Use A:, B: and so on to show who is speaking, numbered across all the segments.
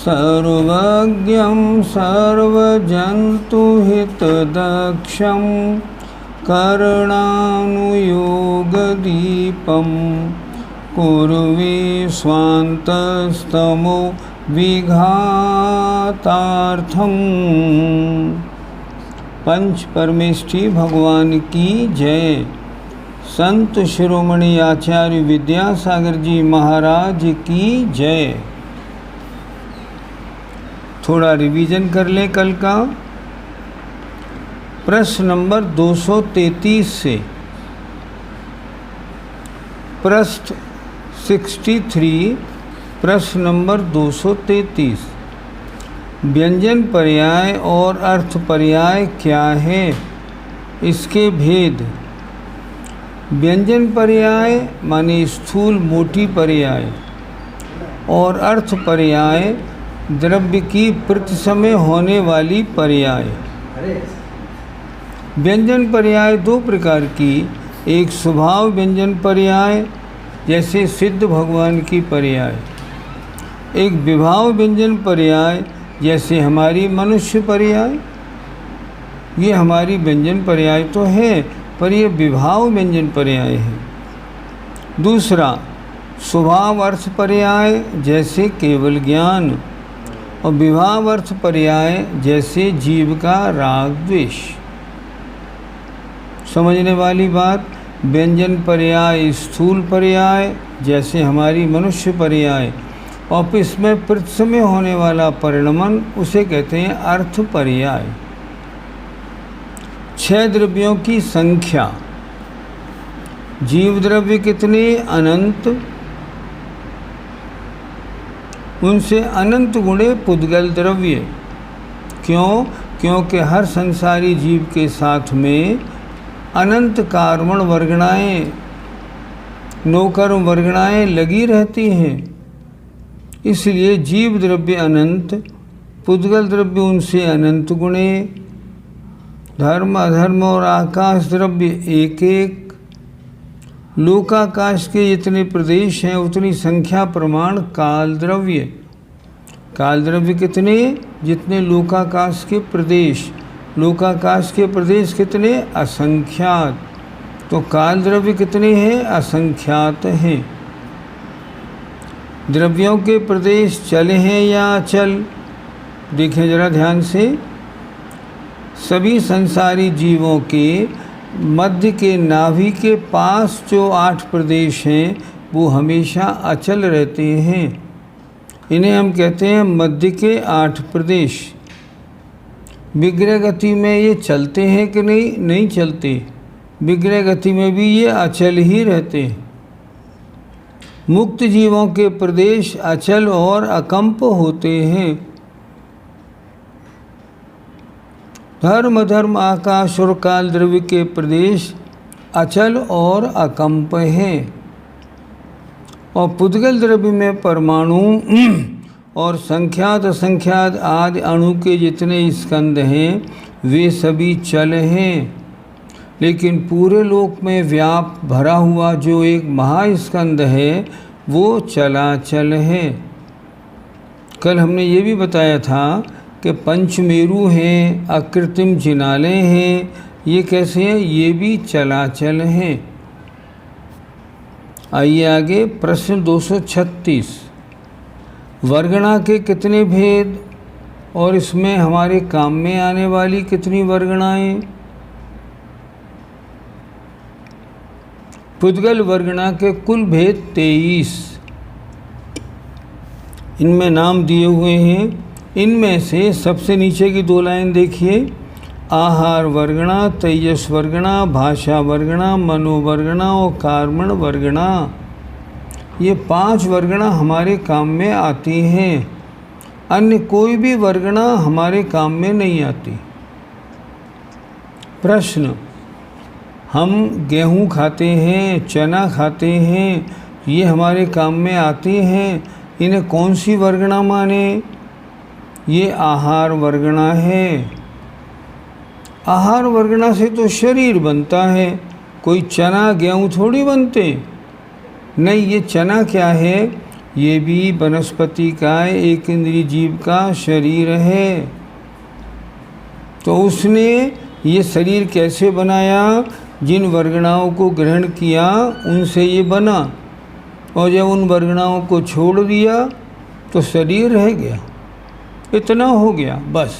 A: सर्वज्ञं सर्वजन्तुहितदक्षं करणानुयोगदीपं कुर्वे स्वान्तस्तमो विघातार्थम। पंच परमेष्ठी भगवान की जय। संत शिरोमणि आचार्य विद्यासागर जी महाराज की जय। थोड़ा रिवीजन कर लें कल का। प्रश्न नंबर 233 से पृष्ठ 63 प्रश्न नंबर 233। व्यंजन पर्याय और अर्थ पर्याय क्या है, इसके भेद। व्यंजन पर्याय माने स्थूल मोटी पर्याय और अर्थ पर्याय द्रव्य की प्रतिसमय होने वाली पर्याय। व्यंजन पर्याय दो प्रकार की, एक स्वभाव व्यंजन पर्याय जैसे सिद्ध भगवान की पर्याय, एक विभाव व्यंजन पर्याय जैसे हमारी मनुष्य पर्याय। ये हमारी व्यंजन पर्याय तो है, पर यह विभाव व्यंजन पर्याय है। दूसरा स्वभाव अर्थ पर्याय जैसे केवल ज्ञान, और विभाव अर्थ पर्याय जैसे जीव का राग द्वेष। समझने वाली बात, व्यंजन पर्याय स्थूल पर्याय जैसे हमारी मनुष्य पर्याय, और इसमें प्रतिसमय होने वाला परिणमन उसे कहते हैं अर्थ पर्याय। 6 द्रव्यों की संख्या। जीव द्रव्य कितने? अनंत। उनसे अनंत गुणे पुद्गल द्रव्य। क्यों? क्योंकि हर संसारी जीव के साथ में अनंत कार्बन वर्गणाएँ, नौकर्म वर्गणाएँ लगी रहती हैं। इसलिए जीव द्रव्य अनंत, पुद्गल द्रव्य उनसे अनंत गुणे, धर्म अधर्म और आकाश द्रव्य एक एक। लोकाकाश के जितने प्रदेश हैं उतनी संख्या प्रमाण काल द्रव्य। काल द्रव्य कितने? जितने लोकाकाश के प्रदेश। लोकाकाश के प्रदेश कितने? असंख्यात। तो काल द्रव्य कितने हैं? असंख्यात हैं। द्रव्यों के प्रदेश चल हैं या अचल? देखें जरा ध्यान से। सभी संसारी जीवों के मध्य के नाभि के पास जो 8 प्रदेश हैं वो हमेशा अचल रहते हैं। इन्हें हम कहते हैं मध्य के 8 प्रदेश। विग्रह गति में ये चलते हैं कि नहीं? नहीं चलते। विग्रह गति में भी ये अचल ही रहते हैं। मुक्त जीवों के प्रदेश अचल और अकंप होते हैं। धर्म धर्म आकाश और काल द्रव्य के प्रदेश अचल और अकंप हैं। और पुद्गल द्रव्य में परमाणु और संख्यात असंख्यात आदि अणु के जितने स्कंद हैं वे सभी चल हैं। लेकिन पूरे लोक में व्याप भरा हुआ जो एक महास्कंद है वो चलाचल है। कल हमने ये भी बताया था कि पंचमेरु हैं, अकृत्रिम जिनाले हैं, ये कैसे हैं? ये भी चलाचल हैं। आइए आगे। प्रश्न 236। वर्गणा के कितने भेद और इसमें हमारे काम में आने वाली कितनी वर्गणाएं? पुद्गल वर्गणा के कुल भेद 23। इनमें नाम दिए हुए हैं। इनमें से सबसे नीचे की 2 लाइन देखिए। आहार वर्गणा, तेजस वर्गणा, भाषा वर्गणा, मनोवर्गणा और कार्मण वर्गणा। ये 5 वर्गणा हमारे काम में आती हैं। अन्य कोई भी वर्गणा हमारे काम में नहीं आती। प्रश्न, हम गेहूँ खाते हैं, चना खाते हैं, ये हमारे काम में आते हैं। इन्हें कौन सी वर्गणा माने? ये आहार वर्गणा है। आहार वर्गणा से तो शरीर बनता है, कोई चना गेहूँ थोड़ी बनते। नहीं, ये चना क्या है? ये भी वनस्पति का एक इंद्रिय जीव का शरीर है। तो उसने ये शरीर कैसे बनाया? जिन वर्गणाओं को ग्रहण किया उनसे ये बना, और जब उन वर्गणाओं को छोड़ दिया तो शरीर रह गया। इतना हो गया बस।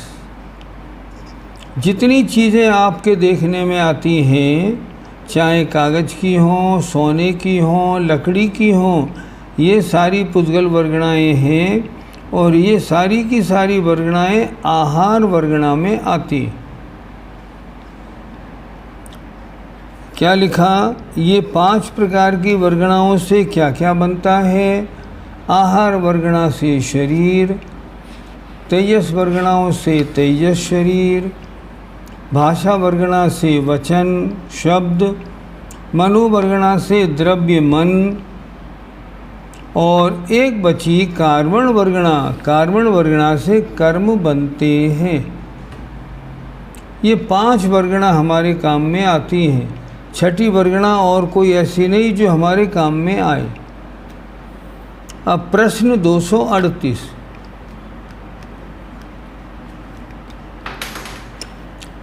A: जितनी चीज़ें आपके देखने में आती हैं, चाहे कागज़ की हों, सोने की हों, लकड़ी की हों, ये सारी पुद्गल वर्गणाएँ हैं, और ये सारी की सारी वर्गणाएँ आहार वर्गणा में आती। क्या लिखा? ये 5 प्रकार की वर्गणाओं से क्या क्या बनता है? आहार वर्गणा से शरीर, तेजस वर्गणाओं से तेजस शरीर, भाषा वर्गणा से वचन शब्द, मनोवर्गणा से द्रव्य मन, और एक बची कार्बन वर्गणा। कार्बन वर्गणा से कर्म बनते हैं। ये 5 वर्गणा हमारे काम में आती हैं। छठी वर्गणा और कोई ऐसी नहीं जो हमारे काम में आए। अब प्रश्न 238।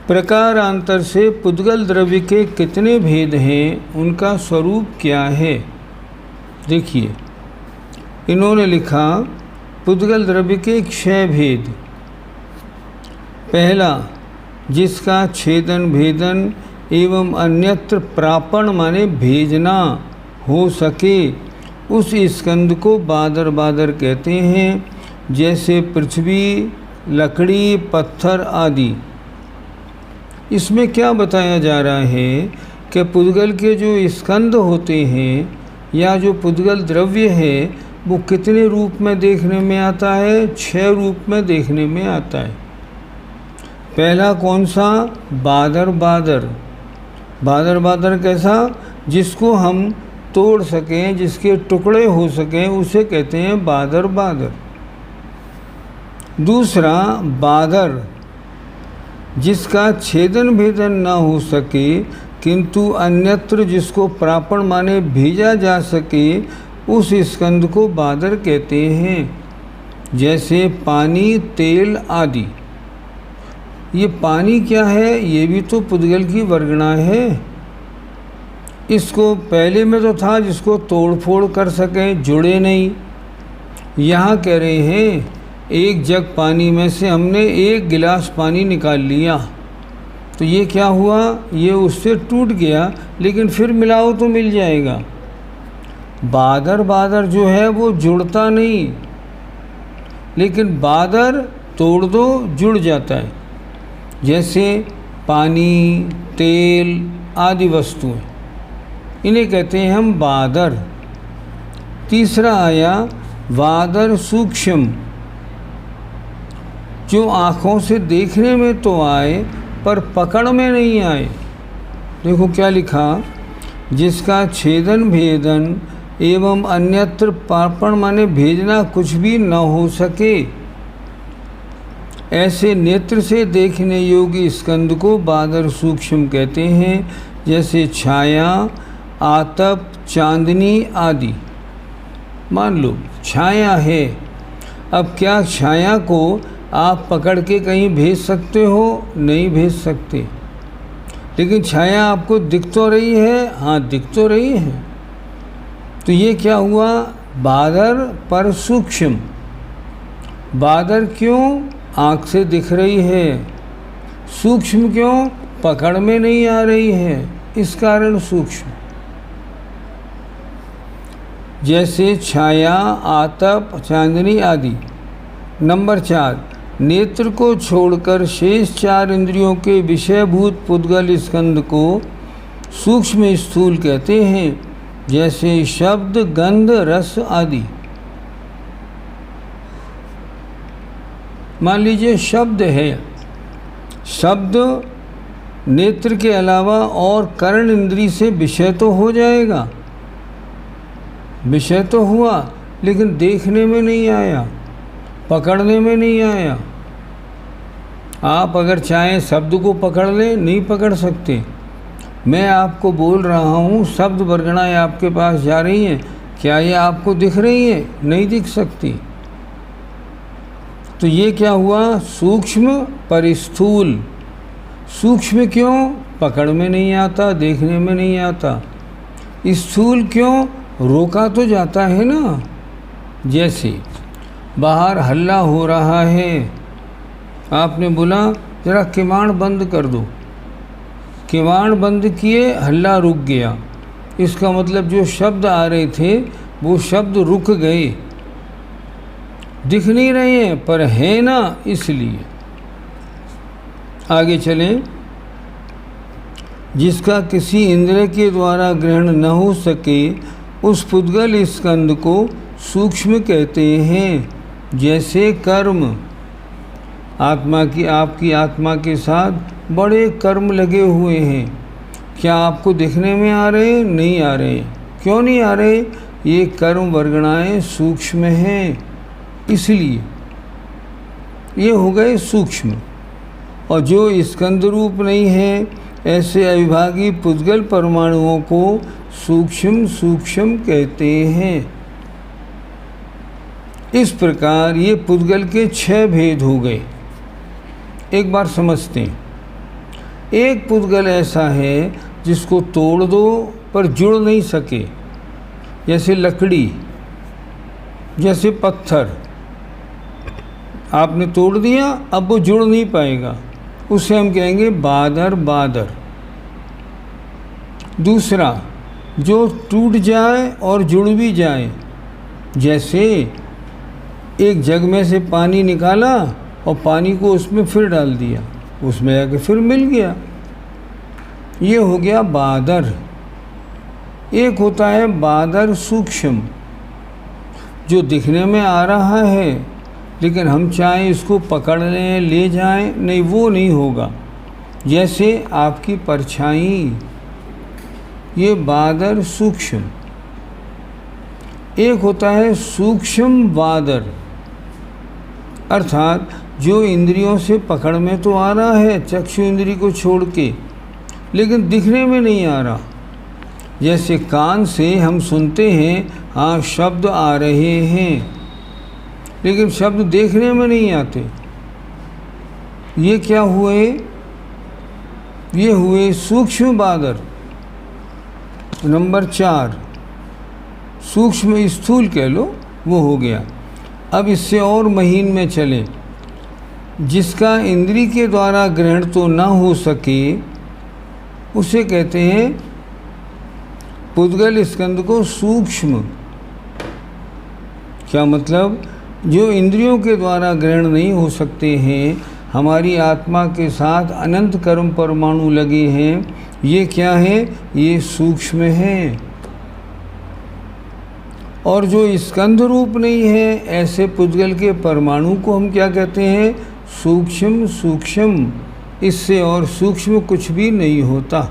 A: प्रकारांतर से पुद्गल द्रव्य के कितने भेद हैं? उनका स्वरूप क्या है? देखिए, इन्होंने लिखा पुद्गल द्रव्य के 6 भेद। पहला, जिसका छेदन भेदन एवं अन्यत्र प्रापण माने भेजना हो सके, उस स्कंद को बादर बादर कहते हैं, जैसे पृथ्वी, लकड़ी, पत्थर आदि। इसमें क्या बताया जा रहा है कि पुद्गल के जो स्कंद होते हैं या जो पुद्गल द्रव्य है वो कितने रूप में देखने में आता है? 6 रूप में देखने में आता है। पहला कौन सा? बादर बादर। बादर बादर कैसा? जिसको हम तोड़ सकें, जिसके टुकड़े हो सकें, उसे कहते हैं बादर बादर। दूसरा बादर, जिसका छेदन भेदन ना हो सके किंतु अन्यत्र जिसको प्रापण माने भेजा जा सके, उस स्कंद को बादर कहते हैं, जैसे पानी, तेल आदि। ये पानी क्या है? ये भी तो पुद्गल की वर्गणा है। इसको पहले में तो था जिसको तोड़ फोड़ कर सकें, जुड़े नहीं। यहाँ कह रहे हैं एक जग पानी में से हमने 1 गिलास पानी निकाल लिया, तो ये क्या हुआ? ये उससे टूट गया, लेकिन फिर मिलाओ तो मिल जाएगा। बादर बादर जो है वो जुड़ता नहीं, लेकिन बादर तोड़ दो जुड़ जाता है, जैसे पानी, तेल आदि वस्तुएं, इन्हें कहते हैं हम बादर। तीसरा आया वादर सूक्ष्म, जो आँखों से देखने में तो आए पर पकड़ में नहीं आए। देखो क्या लिखा? जिसका छेदन भेदन एवं अन्यत्र प्रापण माने भेजना कुछ भी न हो सके, ऐसे नेत्र से देखने योग्य स्कंद को बादर सूक्ष्म कहते हैं, जैसे छाया, आतप, चांदनी आदि। मान लो छाया है, अब क्या छाया को आप पकड़ के कहीं भेज सकते हो? नहीं भेज सकते। लेकिन छाया आपको दिख तो रही है, हाँ दिख तो रही है। तो ये क्या हुआ? बादर पर सूक्ष्म। बादर क्यों? आँख से दिख रही है। सूक्ष्म क्यों? पकड़ में नहीं आ रही है, इस कारण सूक्ष्म। जैसे छाया, आतप, चांदनी आदि। नंबर 4, नेत्र को छोड़कर शेष 4 इंद्रियों के विषयभूत पुद्गल स्कंद को सूक्ष्म स्थूल कहते हैं, जैसे शब्द, गंध, रस आदि। मान लीजिए शब्द है, शब्द नेत्र के अलावा और कर्ण इंद्री से विषय तो हो जाएगा, विषय तो हुआ, लेकिन देखने में नहीं आया, पकड़ने में नहीं आया। आप अगर चाहें शब्द को पकड़ लें, नहीं पकड़ सकते। मैं आपको बोल रहा हूँ, शब्द वर्गणाएँ आपके पास जा रही हैं, क्या ये आपको दिख रही है? नहीं दिख सकती। तो ये क्या हुआ? सूक्ष्म पर स्थूल। सूक्ष्म क्यों? पकड़ में नहीं आता, देखने में नहीं आता। स्थूल क्यों? रोका तो जाता है ना। जैसे बाहर हल्ला हो रहा है, आपने बोला ज़रा किवाड़ बंद कर दो, किवाड़ बंद किए, हल्ला रुक गया। इसका मतलब जो शब्द आ रहे थे वो शब्द रुक गए, दिख नहीं रहे हैं पर है ना, इसलिए। आगे चलें। जिसका किसी इंद्रिय के द्वारा ग्रहण न हो सके उस पुद्गल स्कंद को सूक्ष्म कहते हैं। जैसे कर्म, आपकी आत्मा के साथ बड़े कर्म लगे हुए हैं, क्या आपको दिखने में आ रहे हैं? नहीं आ रहे। क्यों नहीं आ रहे? ये कर्म वर्गणाएं सूक्ष्म हैं, इसलिए ये हो गए सूक्ष्म। और जो स्कंद रूप नहीं है, ऐसे अविभागी पुद्गल परमाणुओं को सूक्ष्म सूक्ष्म कहते हैं। इस प्रकार ये पुद्गल के 6 भेद हो गए। एक बार समझते हैं। एक पुद्गल ऐसा है जिसको तोड़ दो पर जुड़ नहीं सके, जैसे लकड़ी, जैसे पत्थर, आपने तोड़ दिया, अब वो जुड़ नहीं पाएगा, उसे हम कहेंगे बादर बादर। दूसरा, जो टूट जाए और जुड़ भी जाए, जैसे एक जग में से पानी निकाला और पानी को उसमें फिर डाल दिया, उसमें जाके फिर मिल गया, ये हो गया बादर। एक होता है बादर सूक्ष्म, जो दिखने में आ रहा है लेकिन हम चाहें इसको पकड़ लें, ले जाएं, नहीं, वो नहीं होगा। जैसे आपकी परछाई, ये बादर सूक्ष्म। एक होता है सूक्ष्म बादर, अर्थात जो इंद्रियों से पकड़ में तो आ रहा है, चक्षु इंद्री को छोड़ के, लेकिन दिखने में नहीं आ रहा। जैसे कान से हम सुनते हैं, हाँ शब्द आ रहे हैं, लेकिन शब्द देखने में नहीं आते। ये क्या हुए? ये हुए सूक्ष्म बादर। नंबर 4 सूक्ष्म स्थूल कह लो, वो हो गया। अब इससे और महीन में चले। जिसका इंद्री के द्वारा ग्रहण तो ना हो सके उसे कहते हैं पुद्गल स्कंद को सूक्ष्म। क्या मतलब? जो इंद्रियों के द्वारा ग्रहण नहीं हो सकते हैं, हमारी आत्मा के साथ अनंत कर्म परमाणु लगे हैं, ये क्या है? ये सूक्ष्म हैं। और जो स्कंद रूप नहीं है, ऐसे पुद्गल के परमाणु को हम क्या कहते हैं? सूक्ष्म सूक्ष्म। इससे और सूक्ष्म कुछ भी नहीं होता।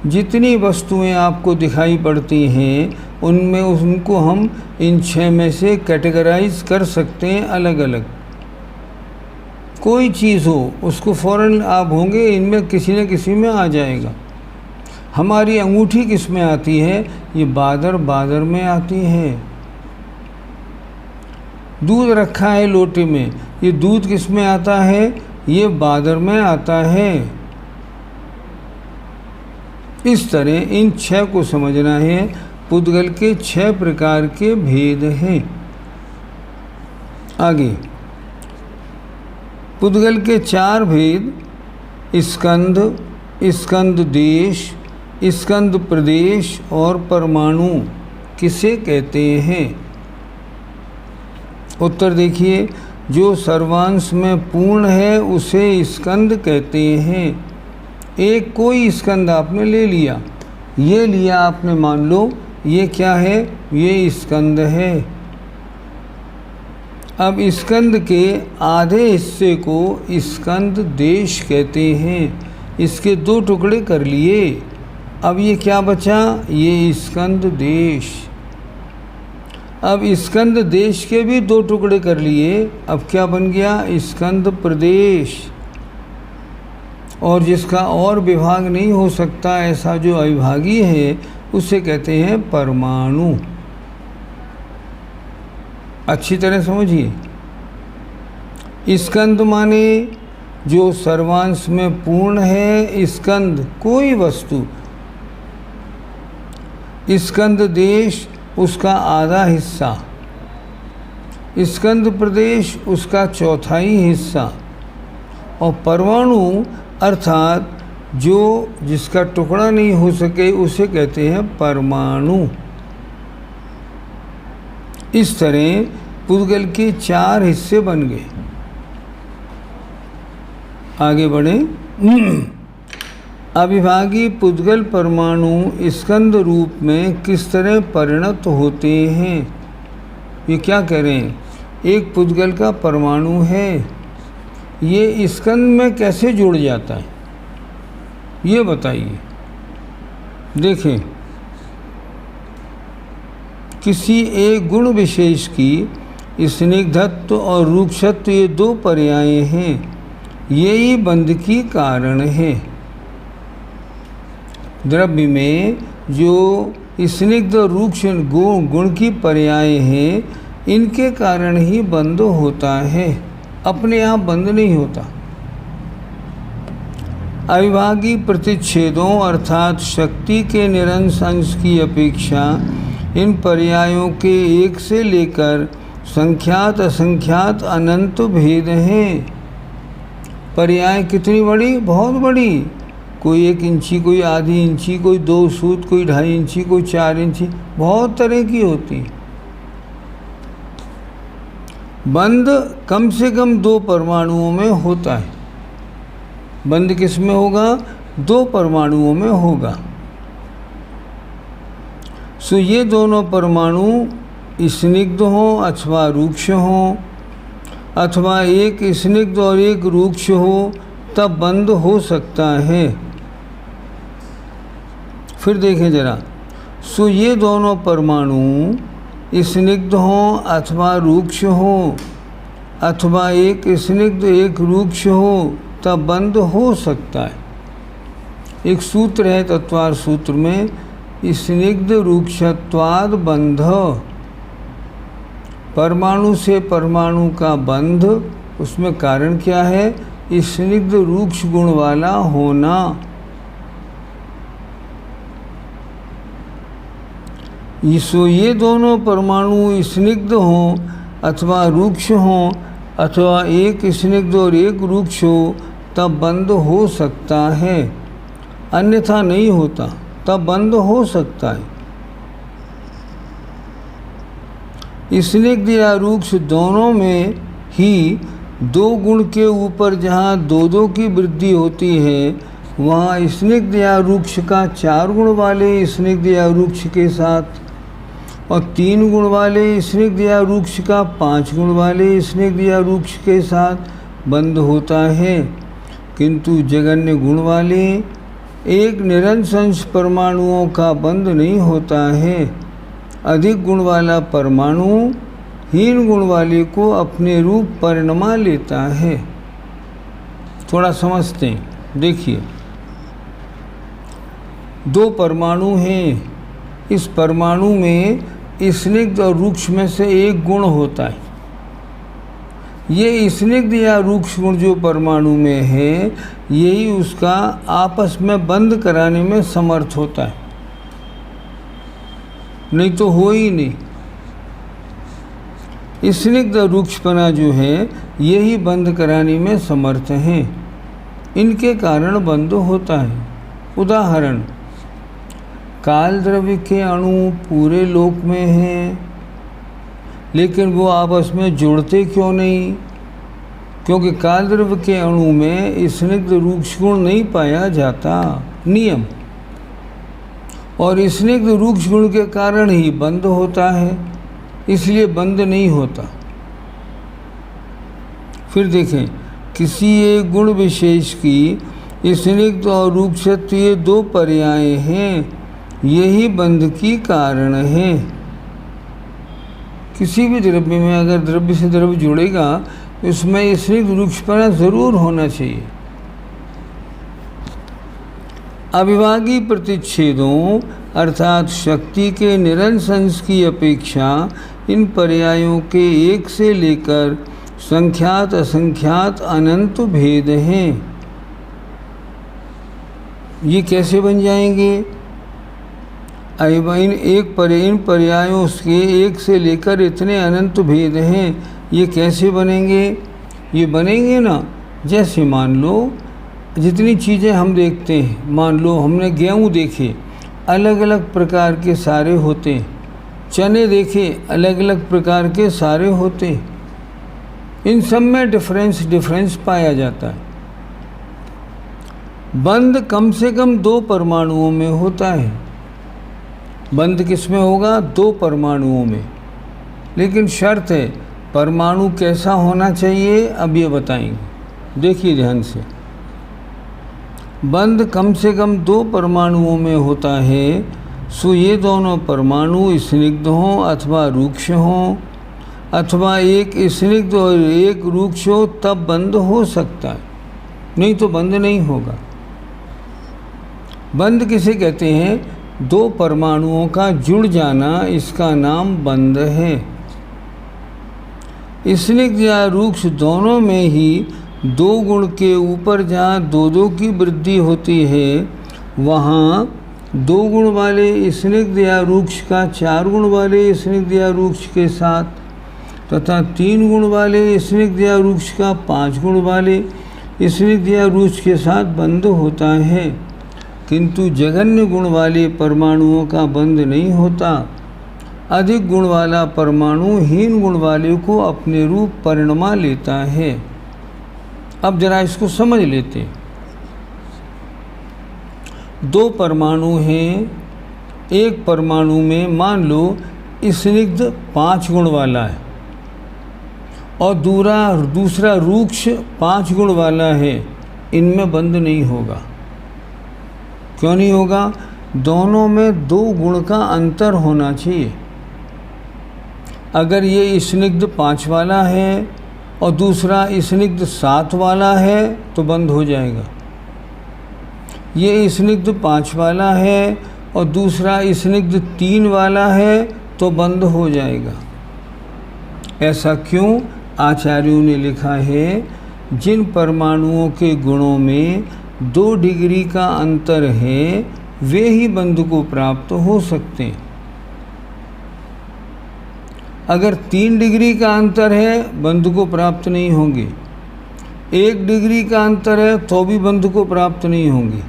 A: जितनी वस्तुएं आपको दिखाई पड़ती हैं, उनमें उनको हम इन 6 में से कैटेगराइज कर सकते हैं अलग अलग। कोई चीज़ हो, उसको फ़ौरन आप होंगे इनमें किसी न किसी में आ जाएगा। हमारी अंगूठी किस में आती है? ये बादर बादर में आती है। दूध रखा है लोटे में, ये दूध किस में आता है? ये बादर में आता है। इस तरह इन 6 को समझना है। पुद्गल के 6 प्रकार के भेद हैं। आगे पुद्गल के 4 भेद: स्कंद, स्कंद देश, स्कंद प्रदेश और परमाणु किसे कहते हैं? उत्तर देखिए। जो सर्वांश में पूर्ण है उसे स्कंद कहते हैं। एक कोई स्कंद आपने ले लिया, ये लिया आपने, मान लो ये क्या है? ये स्कंद है। अब स्कंद के आधे हिस्से को स्कंद देश कहते हैं। इसके 2 टुकड़े कर लिए, अब ये क्या बचा? ये स्कंद देश। अब स्कंद देश के भी 2 टुकड़े कर लिए, अब क्या बन गया? स्कंद प्रदेश। और जिसका और विभाग नहीं हो सकता, ऐसा जो अविभागी है, उसे कहते हैं परमाणु। अच्छी तरह समझिए। स्कंद माने जो सर्वांश में पूर्ण है। स्कंद कोई वस्तु। स्कंद देश उसका आधा हिस्सा। स्कंद प्रदेश उसका चौथाई हिस्सा। और परमाणु अर्थात जो जिसका टुकड़ा नहीं हो सके उसे कहते हैं परमाणु। इस तरह पुद्गल के 4 हिस्से बन गए। आगे बढ़े। अविभागी पुद्गल परमाणु स्कंद रूप में किस तरह परिणत होते हैं? ये क्या कह रहे हैं? एक पुद्गल का परमाणु है, ये स्कंद में कैसे जुड़ जाता है ये बताइए। देखें, किसी एक गुण विशेष की स्निग्धत्व और रूक्षत्व ये 2 पर्याय हैं। यही बंध की कारण है। द्रव्य में जो स्निग्ध और रूक्ष गुण की पर्याय हैं, इनके कारण ही बंध होता है, अपने आप बंध नहीं होता। अविभागी प्रतिच्छेदों अर्थात शक्ति के निरंश अंश की अपेक्षा इन पर्यायों के एक से लेकर संख्यात असंख्यात अनंत भेद हैं। पर्याय कितनी बड़ी? बहुत बड़ी। कोई 1 इंची, कोई आधी इंची, कोई 2 सूत, कोई 2.5 इंची, कोई 4 इंची, बहुत तरह की होती। बंध कम से कम 2 परमाणुओं में होता है। बंध किस में होगा? 2 परमाणुओं में होगा। सो ये दोनों परमाणु स्निग्ध हों अथवा रूक्ष हों, अथवा एक स्निग्ध और एक रूक्ष हो, तब बंध हो सकता है। फिर देखें जरा। सो ये दोनों परमाणु स्निग्ध हों अथवा रूक्ष हो, अथवा एक स्निग्ध एक रूक्ष हो, तब बंध हो सकता है। एक सूत्र है तत्वार सूत्र में, स्निग्ध रूक्षत्वाद बंध। परमाणु से परमाणु का बंध, उसमें कारण क्या है? स्निग्ध रूक्ष गुण वाला होना। सो ये दोनों परमाणु स्निग्ध हों अथवा रूक्ष हों, अथवा एक स्निग्ध और एक रूक्ष हो, तब बंध हो सकता है, अन्यथा नहीं होता। तब बंध हो सकता है। स्निग्ध या रूक्ष दोनों में ही 2 गुण के ऊपर जहाँ 2-2 की वृद्धि होती है, वहाँ स्निग्ध या रूक्ष का 4 गुण वाले स्निग्ध या रूक्ष के साथ, और 3 गुण वाले स्निग्ध या रूक्ष का 5 गुण वाले स्निग्ध या रूक्ष के साथ बंध होता है। किंतु जगन्य गुण वाले एक निरंश परमाणुओं का बंध नहीं होता है। अधिक गुण वाला परमाणु हीन गुण वाले को अपने रूप परिणमा लेता है। थोड़ा समझते हैं। देखिए, 2 परमाणु हैं। इस परमाणु में स्निग्ध और रूक्ष में से एक गुण होता है। ये स्निग्ध या रूक्ष गुण जो परमाणु में है, यही उसका आपस में बंध कराने में समर्थ होता है, नहीं तो हो ही नहीं। स्निग्ध रूक्षपना जो है, यही बंध कराने में समर्थ हैं। इनके कारण बंध होता है। उदाहरण, काल द्रव्य के अणु पूरे लोक में हैं, लेकिन वो आपस में जुड़ते क्यों नहीं? क्योंकि काल द्रव्य के अणु में स्निग्ध रूक्ष गुण नहीं पाया जाता, नियम। और स्निग्ध रूक्ष गुण के कारण ही बंध होता है, इसलिए बंध नहीं होता। फिर देखें, किसी एक गुण विशेष की स्निग्ध और रूक्षत्व ये 2 पर्याय हैं, यही बंध की कारण है। किसी भी द्रव्य में अगर द्रव्य से द्रव्य जुड़ेगा तो इसमें स्निग्ध रूक्षपना जरूर होना चाहिए। अविभागी प्रतिच्छेदों अर्थात शक्ति के निरंश की अपेक्षा इन पर्यायों के एक से लेकर संख्यात असंख्यात अनंत भेद हैं। ये कैसे बन जाएंगे? इन पर्यायों के एक से लेकर इतने अनंत भेद हैं, ये कैसे बनेंगे? ये बनेंगे ना, जैसे मान लो जितनी चीज़ें हम देखते हैं, मान लो हमने गेहूँ देखे, अलग अलग प्रकार के सारे होते हैं, चने देखे अलग अलग प्रकार के सारे होते हैं, इन सब में डिफरेंस पाया जाता है। बंध कम से कम 2 परमाणुओं में होता है। बंध किस में होगा? 2 परमाणुओं में। लेकिन शर्त है, परमाणु कैसा होना चाहिए, अब ये बताएंगे। देखिए ध्यान से, बंध कम से कम 2 परमाणुओं में होता है, सो ये दोनों परमाणु स्निग्ध हों अथवा रूक्ष हों, अथवा एक स्निग्ध और एक रूक्ष हो, तब बंध हो सकता है, नहीं तो बंध नहीं होगा। बंध किसे कहते हैं? 2 परमाणुओं का जुड़ जाना, इसका नाम बंध है। स्निग्ध या रूक्ष दोनों में ही 2 गुण के ऊपर जहाँ 2 की वृद्धि होती है, वहाँ 2 गुण वाले स्निग्ध या रूक्ष का 4 गुण वाले स्निग्ध या रूक्ष के साथ, तथा 3 गुण वाले स्निग्ध या रूक्ष का 5 गुण वाले स्निग्ध या रूक्ष के साथ बंध होता है। किंतु जघन्य गुण वाले परमाणुओं का बंध नहीं होता। अधिक गुण वाला परमाणु हीन गुण वाले को अपने रूप परिणमा लेता है। अब जरा इसको समझ लेते हैं। 2 परमाणु हैं, एक परमाणु में मान लो स्निग्ध 5 गुण वाला है और दूसरा रूक्ष 5 गुण वाला है, इनमें बंध नहीं होगा। क्यों नहीं होगा? दोनों में 2 गुण का अंतर होना चाहिए। अगर ये स्निग्ध 5 वाला है और दूसरा स्निग्ध 7 वाला है तो बंद हो जाएगा। ये स्निग्ध 5 वाला है और दूसरा स्निग्ध 3 वाला है तो बंद हो जाएगा। ऐसा क्यों? आचार्यों ने लिखा है, जिन परमाणुओं के गुणों में 2 डिग्री का अंतर है, वे ही बंध को प्राप्त हो सकते हैं। अगर 3 डिग्री का अंतर है, बंध को प्राप्त नहीं होंगे। 1 डिग्री का अंतर है तो भी बंध को प्राप्त नहीं होंगे।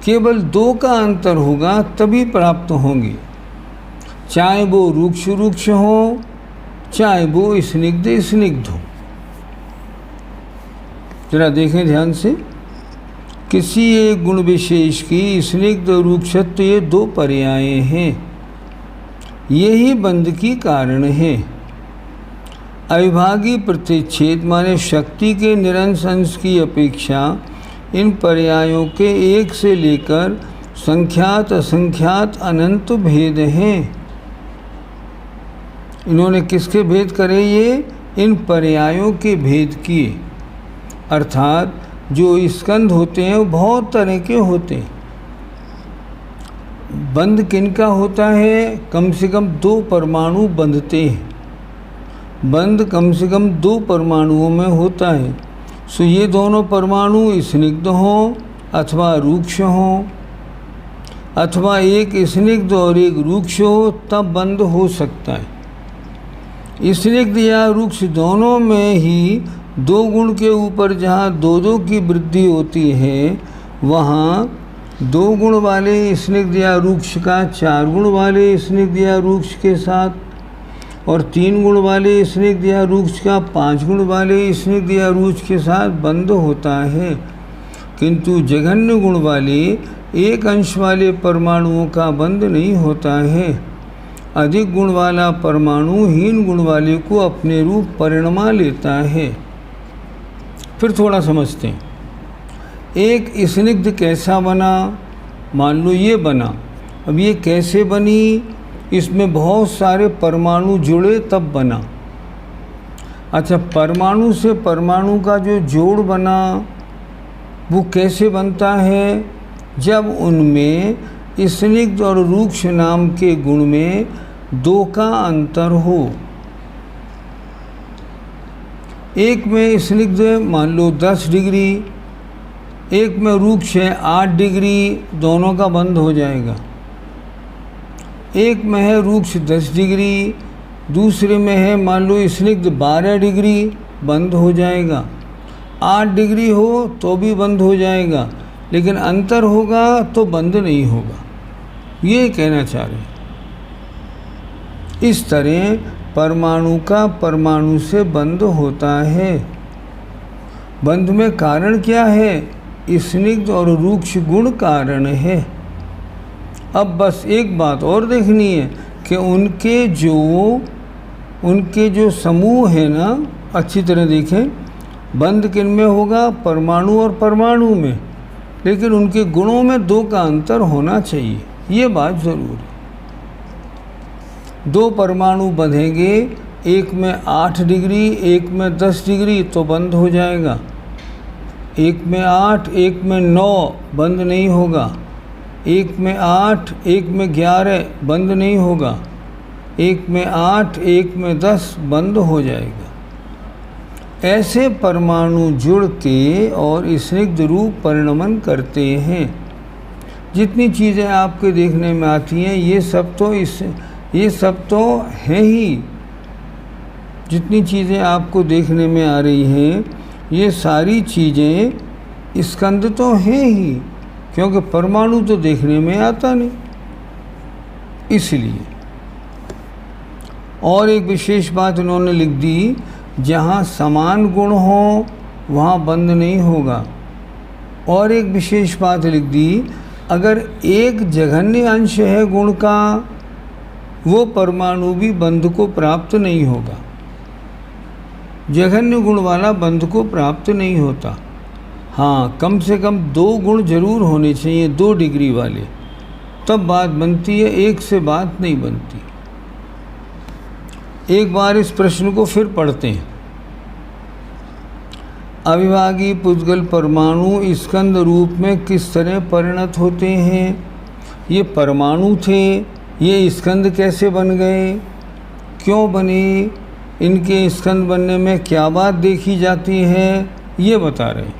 A: केवल 2 का अंतर होगा तभी प्राप्त होंगे, चाहे वो रूक्ष हो, चाहे वो स्निग्ध हो। जरा देखें ध्यान से, किसी एक गुण विशेष की स्निग्ध और रूक्षत्व, ये 2 पर्याय हैं, यही बंध की कारण है। अविभागी प्रतिच्छेद माने शक्ति के निरंश अंश की अपेक्षा इन पर्यायों के एक से लेकर संख्यात असंख्यात अनंत भेद हैं। इन्होंने किसके भेद करे? ये इन पर्यायों के भेद किए। अर्थात जो स्कंध होते हैं वो बहुत तरह के होते हैं। बंध किनका होता है? कम से कम 2 परमाणु बंधते हैं। बंध कम से कम 2 परमाणुओं में होता है। सो ये दोनों परमाणु स्निग्ध हों अथवा रूक्ष हों, अथवा एक स्निग्ध और एक रूक्ष हो, तब बंध हो सकता है। स्निग्ध या रूक्ष दोनों में ही 2 गुण के ऊपर जहाँ 2 की वृद्धि होती है, वहाँ 2 गुण वाले स्निग्ध या रूक्ष का 4 गुण वाले स्निग्ध या रूक्ष के साथ, और 3 गुण वाले स्निग्ध या रूक्ष का 5 गुण वाले स्निग्ध या रूक्ष के साथ बंध होता है। किंतु जघन्य गुण वाले एक अंश वाले परमाणुओं का बंध नहीं होता है। अधिक गुण वाला परमाणु हीन गुण वाले को अपने रूप परिणमा लेता है। फिर थोड़ा समझते हैं। एक स्निग्ध कैसा बना? मान लो ये बना। अब ये कैसे बनी? इसमें बहुत सारे परमाणु जुड़े तब बना। अच्छा, परमाणु से परमाणु का जो जोड़ बना वो कैसे बनता है? जब उनमें स्निग्ध और रूक्ष नाम के गुण में 2 का अंतर हो। एक में स्निग्ध मान लो 10 डिग्री, एक में रूक्ष है 8 डिग्री, दोनों का बंद हो जाएगा। एक में है रूक्ष 10 डिग्री, दूसरे में है मान लो स्निग्ध 12 डिग्री, बंद हो जाएगा। 8 डिग्री हो तो भी बंद हो जाएगा, लेकिन अंतर होगा तो बंद नहीं होगा, ये कहना चाह रहे हैं। इस तरह परमाणु का परमाणु से बंध होता है। बंध में कारण क्या है? स्निग्ध और रूक्ष गुण कारण है। अब बस एक बात और देखनी है कि उनके जो समूह है ना, अच्छी तरह देखें, बंध किन में होगा? परमाणु और परमाणु में, लेकिन उनके गुणों में 2 का अंतर होना चाहिए, ये बात ज़रूर है। 2 परमाणु बंधेंगे, एक में 8 डिग्री, एक में 10 डिग्री, तो बंद हो जाएगा। एक में 8, एक में 9, बंद नहीं होगा। एक में 8, एक में 11, बंद नहीं होगा। एक में 8, एक में 10, बंद हो जाएगा। ऐसे परमाणु जुड़ के और स्निग्ध रूप परिणमन करते हैं। जितनी चीज़ें आपके देखने में आती हैं ये सब तो हैं ही। जितनी चीज़ें आपको देखने में आ रही हैं ये सारी चीज़ें स्कंद तो हैं ही, क्योंकि परमाणु तो देखने में आता नहीं, इसलिए। और एक विशेष बात उन्होंने लिख दी, जहाँ समान गुण हो वहाँ बंध नहीं होगा। और एक विशेष बात लिख दी, अगर एक जघन्य अंश है गुण का, वो परमाणु भी बंध को प्राप्त नहीं होगा। जघन्य गुण वाला बंध को प्राप्त नहीं होता। हाँ, कम से कम 2 गुण जरूर होने चाहिए, 2 डिग्री वाले, तब बात बनती है, एक से बात नहीं बनती। एक बार इस प्रश्न को फिर पढ़ते हैं। अविभागी पुद्गल परमाणु स्कंद रूप में किस तरह परिणत होते हैं? ये परमाणु थे, ये स्कंद कैसे बन गए, क्यों बने, इनके स्कंद बनने में क्या बात देखी जाती है, ये बता रहे हैं।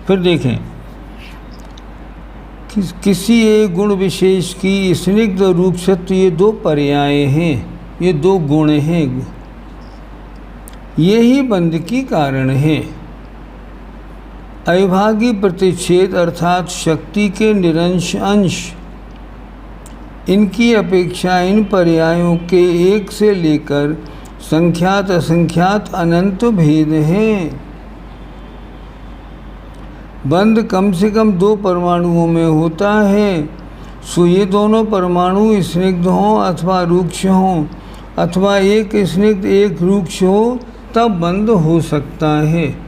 A: फिर देखें, किसी एक गुण विशेष की स्निग्ध रूक्षत्व, ये 2 पर्याय हैं, ये 2 गुण हैं, यही बंध की कारण है। अविभागी प्रतिच्छेद अर्थात शक्ति के निरंश अंश, इनकी अपेक्षा इन पर्यायों के एक से लेकर संख्यात असंख्यात अनंत भेद हैं। बंध कम से कम 2 परमाणुओं में होता है। सो ये दोनों परमाणु स्निग्ध हों अथवा रूक्ष हों, अथवा एक स्निग्ध एक रूक्ष हो, तब बंध हो सकता है।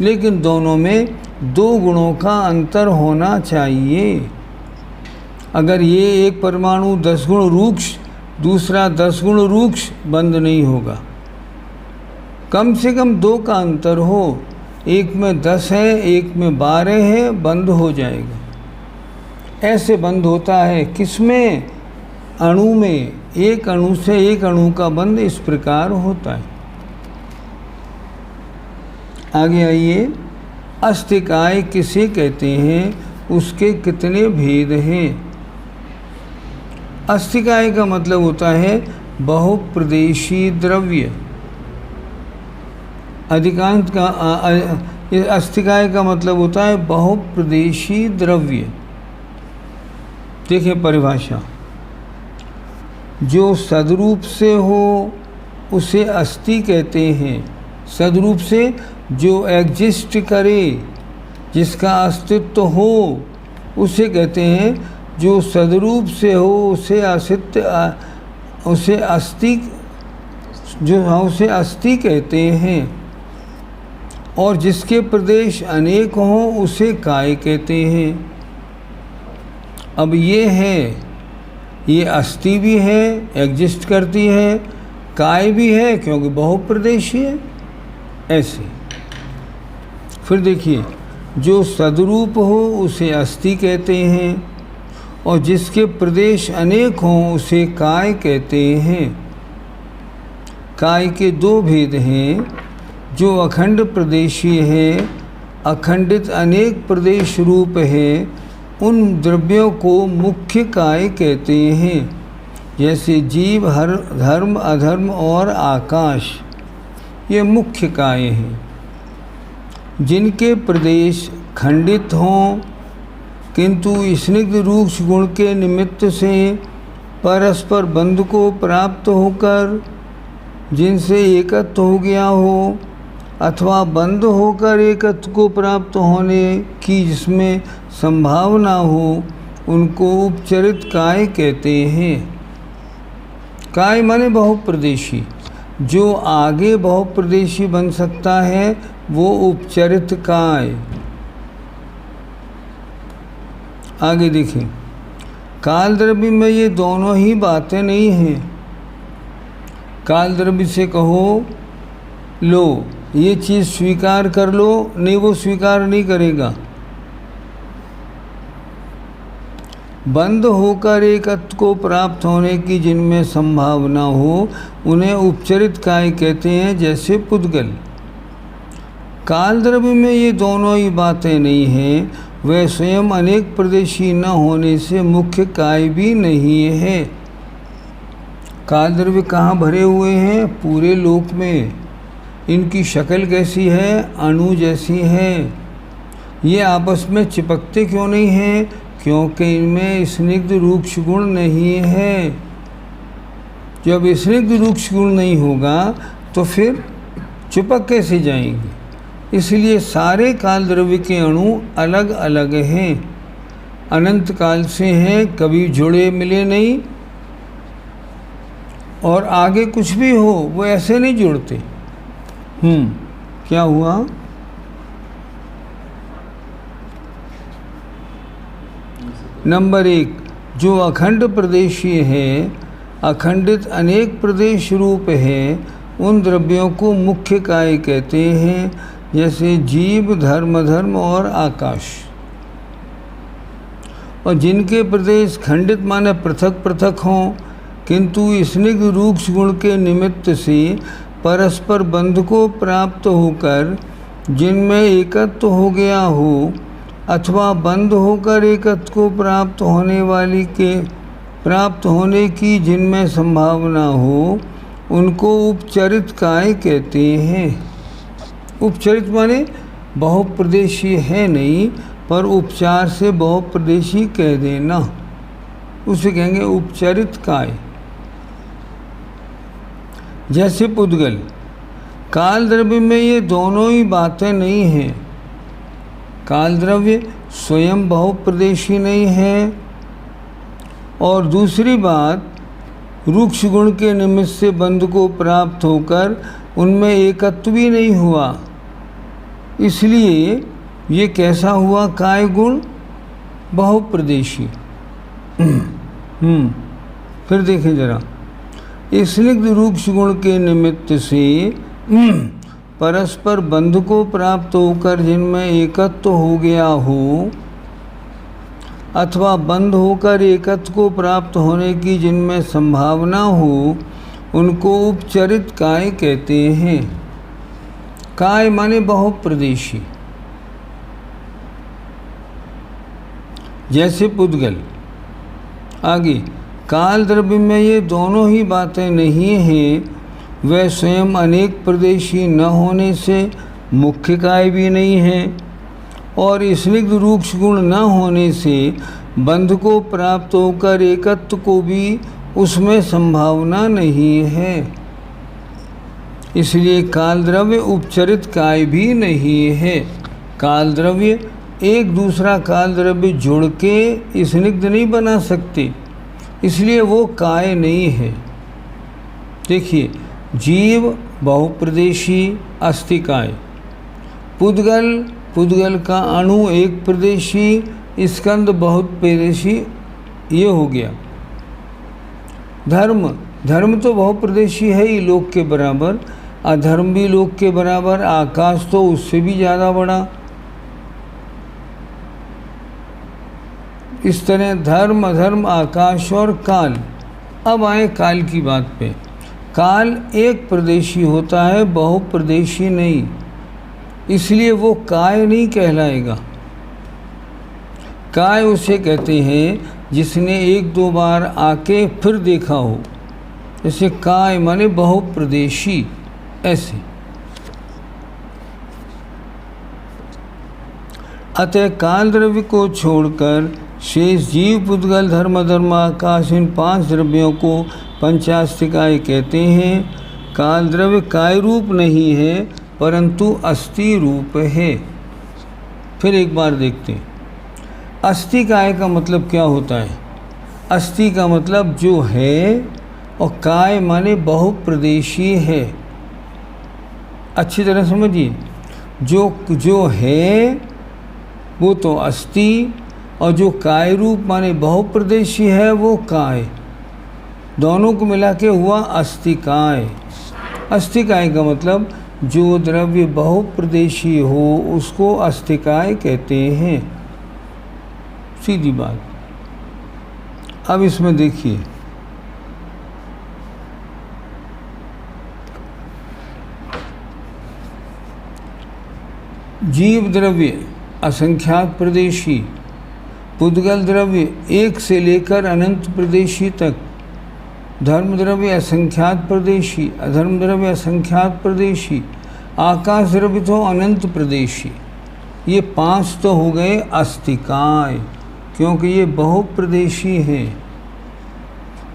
A: लेकिन दोनों में 2 गुणों का अंतर होना चाहिए। अगर ये एक परमाणु 10 गुण रूक्ष, दूसरा 10 गुण रूक्ष, बंद नहीं होगा। कम से कम 2 का अंतर हो, एक में 10 है, एक में 12 है, बंद हो जाएगा। ऐसे बंद होता है किसमें? अणु में। एक अणु से एक अणु का बंध इस प्रकार होता है। आगे आइए, अस्तिकाय किसे कहते हैं, उसके कितने भेद हैं? अस्तिकाय का मतलब होता है बहुप्रदेशी द्रव्य। अधिकांश का अस्तिकाय का मतलब होता है बहुप्रदेशी द्रव्य। देखिए परिभाषा, जो सदरूप से हो उसे अस्थि कहते हैं। सदरूप से जो एग्जिस्ट करे, जिसका अस्तित्व हो, उसे कहते हैं। जो सदरूप से हो उसे अस्थि कहते हैं। और जिसके प्रदेश अनेक हों उसे काय कहते हैं। अब ये है, ये अस्थि भी है, एग्जिस्ट करती है, काय भी है क्योंकि बहुप्रदेशी है। ऐसे फिर देखिए, जो सदरूप हो उसे अस्थि कहते हैं, और जिसके प्रदेश अनेक हों उसे काय कहते हैं। काय के दो भेद हैं, जो अखंड प्रदेशीय है, अखंडित अनेक प्रदेश रूप है, उन द्रव्यों को मुख्य काय कहते हैं। जैसे जीव, हर धर्म, अधर्म और आकाश, ये मुख्य काय हैं। जिनके प्रदेश खंडित हों किंतु स्निग्ध रूक्ष गुण के निमित्त से परस्पर बंध को प्राप्त होकर जिनसे एकत्व हो गया हो, अथवा बंध होकर एकत्व को प्राप्त होने की जिसमें संभावना हो, उनको उपचरित काय कहते हैं। काय माने बहुप्रदेशी, जो आगे बहुप्रदेशी बन सकता है वो उपचरित काय। आगे देखें, काल द्रव्य में ये दोनों ही बातें नहीं हैं। काल द्रव्य से कहो लो ये चीज़ स्वीकार कर लो, नहीं वो स्वीकार नहीं करेगा। बंद होकर एकत्व को प्राप्त होने की जिनमें संभावना हो, उन्हें उपचरित काय कहते हैं। जैसे पुद्गल। काल द्रव्य में ये दोनों ही बातें नहीं हैं, वह स्वयं अनेक प्रदेशी न होने से मुख्य काय भी नहीं है। काल द्रव्य कहाँ भरे हुए हैं? पूरे लोक में। इनकी शक्ल कैसी है? अणु जैसी है। ये आपस में चिपकते क्यों नहीं हैं? क्योंकि इनमें स्निग्ध रूक्ष गुण नहीं है। जब स्निग्ध रूक्ष गुण नहीं होगा तो फिर चिपक कैसे जाएंगे? इसलिए सारे काल द्रव्य के अणु अलग अलग हैं, अनंत काल से हैं, कभी जुड़े मिले नहीं। और आगे कुछ भी हो वो ऐसे नहीं जुड़ते। क्या हुआ? नंबर 1, जो अखंड प्रदेशीय है, अखंडित अनेक प्रदेश रूप है, उन द्रव्यों को मुख्य काय कहते हैं। जैसे जीव, धर्म और आकाश। और जिनके प्रदेश खंडित माने पृथक पृथक हों किंतु स्निग्ध रूक्ष गुण के निमित्त से परस्पर बंध को प्राप्त होकर जिनमें एकत्व हो गया हो, अथवा बंध होकर एकत्व को प्राप्त होने की जिनमें संभावना हो, उनको उपचरित काय कहते हैं। उपचरित माने बहुप्रदेशी है नहीं, पर उपचार से बहुप्रदेशी कह देना, उसे कहेंगे उपचरित काय। जैसे पुद्गल। काल द्रव्य में ये दोनों ही बातें नहीं हैं। काल द्रव्य स्वयं बहुप्रदेशी नहीं है, और दूसरी बात रूक्ष गुण के निमित्त से बंध को प्राप्त होकर उनमें एकत्व भी नहीं हुआ। इसलिए ये कैसा हुआ काय गुण? बहुप्रदेशी। फिर देखें जरा, स्निग्ध रूक्ष गुण के निमित्त से परस्पर बंध को प्राप्त होकर जिनमें एकत्व हो गया हो, अथवा बंध होकर एकत्व को प्राप्त होने की जिनमें संभावना हो, उनको उपचरित काय कहते हैं। काय माने बहुप्रदेशी। जैसे पुद्गल। आगे, काल द्रव्य में ये दोनों ही बातें नहीं हैं, वह स्वयं अनेक प्रदेशी न होने से मुख्य काय भी नहीं है, और स्निग्ध रूक्ष गुण न होने से बंध को प्राप्त होकर एकत्व को भी उसमें संभावना नहीं है। इसलिए काल द्रव्य उपचरित काय भी नहीं है। काल द्रव्य एक दूसरा काल द्रव्य जोड़ के स्निग्ध नहीं बना सकते, इसलिए वो काय नहीं है। देखिए, जीव बहुप्रदेशी अस्थि काय। पुद्गल का अणु एक प्रदेशी, स्कंद बहुत प्रदेशी, ये हो गया। धर्म तो बहुप्रदेशी है ही, लोक के बराबर। अधर्म भी लोक के बराबर। आकाश तो उससे भी ज़्यादा बड़ा। इस तरह धर्म, अधर्म, आकाश और काल। अब आए काल की बात पे। काल एक प्रदेशी होता है, बहुप्रदेशी नहीं, इसलिए वो काय नहीं कहलाएगा। काय उसे कहते हैं जिसने एक दो बार आके फिर देखा हो, जैसे काय माने बहुप्रदेशी, ऐसे। अतः काल द्रव्य को छोड़कर शेष जीव, पुद्गल, धर्म, अधर्म, आकाश, इन 5 द्रव्यों को पंचास्तिकाय कहते हैं। काल द्रव्य काय रूप नहीं है, परंतु अस्थि रूप है। फिर एक बार देखते हैं, अस्तिकाय का मतलब क्या होता है। अस्थि का मतलब जो है, और काय माने बहुप्रदेशी है। अच्छी तरह समझिए, जो है वो तो अस्थि, और जो काय रूप माने बहुप्रदेशी है वो काय। दोनों को मिला के हुआ अस्तिकाय। अस्तिकाय का मतलब जो द्रव्य बहुप्रदेशी हो उसको अस्तिकाय कहते हैं। सीधी बात। अब इसमें देखिए, जीव द्रव्य असंख्यात प्रदेशी, पुद्गल द्रव्य एक से लेकर अनंत प्रदेशी तक, धर्म द्रव्य असंख्यात प्रदेशी, अधर्म द्रव्य असंख्यात प्रदेशी, आकाश द्रव्य तो अनंत प्रदेशी। ये 5 तो हो गए अस्तिकाय, क्योंकि ये बहुप्रदेशी हैं।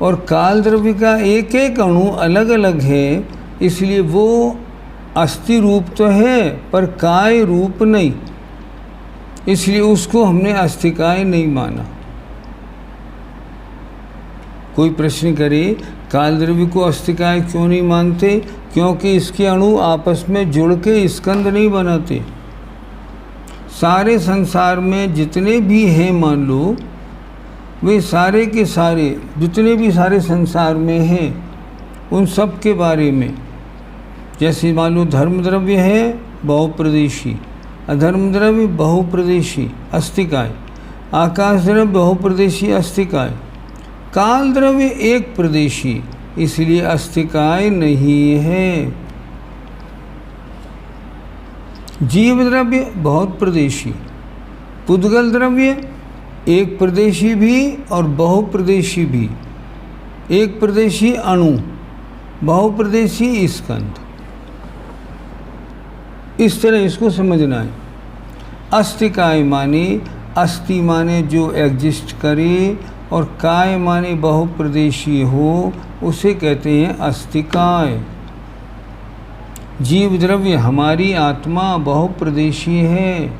A: और काल द्रव्य का एक एक अणु अलग अलग है, इसलिए वो अस्थि रूप तो है पर काय रूप नहीं, इसलिए उसको हमने अस्तिकाय नहीं माना। कोई प्रश्न करे काल द्रव्य को अस्तिकाय क्यों नहीं मानते, क्योंकि इसके अणु आपस में जुड़ के स्कंद नहीं बनाते। सारे संसार में जितने भी हैं, मान लो वे सारे के सारे जितने भी सारे संसार में हैं, उन सब के बारे में, जैसे मान लो धर्म द्रव्य है बहुप्रदेशी, अधर्म द्रव्य बहुप्रदेशी अस्तिकाय, आकाश द्रव्य बहुप्रदेशी अस्तिकाय, काल द्रव्य एक प्रदेशी, इसलिए अस्तिकाय नहीं है। जीव द्रव्य बहुत प्रदेशी, पुद्गल द्रव्य एक प्रदेशी भी और बहुप्रदेशी भी, एक प्रदेशी अणु, बहुप्रदेशी स्कंद। इस तरह इसको समझना है। अस्तिकाय माने अस्थि माने जो एग्जिस्ट करे, और काय माने बहुप्रदेशी हो, उसे कहते हैं अस्तिकाय। जीव द्रव्य हमारी आत्मा बहुप्रदेशी है।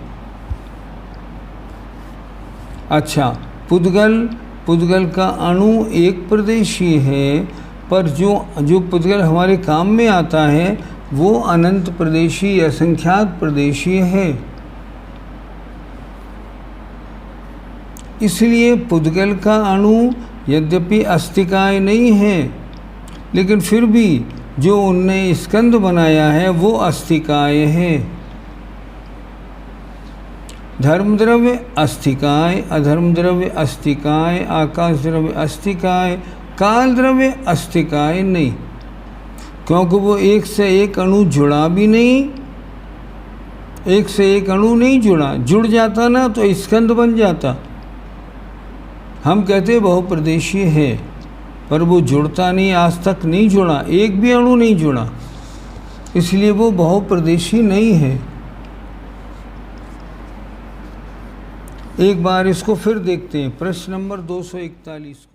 A: अच्छा, पुद्गल का अणु एक प्रदेशी है, पर जो पुद्गल हमारे काम में आता है वो अनंत प्रदेशी, असंख्यात प्रदेशी है। इसलिए पुद्गल का अणु यद्यपि अस्तिकाय नहीं है, लेकिन फिर भी जो उनने स्कंद बनाया है वो अस्तिकाय है। धर्म द्रव्य अस्तिकाय, अधर्म द्रव्य अस्तिकाय, आकाश द्रव्य अस्तिकाय, काल द्रव्य अस्तिकाय नहीं, क्योंकि वो एक से एक अणु जुड़ा भी नहीं। एक से एक अणु नहीं जुड़ा, जुड़ जाता ना तो स्कंद बन जाता। हम कहते बहुप्रदेशी है, पर वो जुड़ता नहीं, आज तक नहीं जुड़ा, एक भी अणु नहीं जुड़ा, इसलिए वो बहुप्रदेशी नहीं है। एक बार इसको फिर देखते हैं, प्रश्न नंबर 241।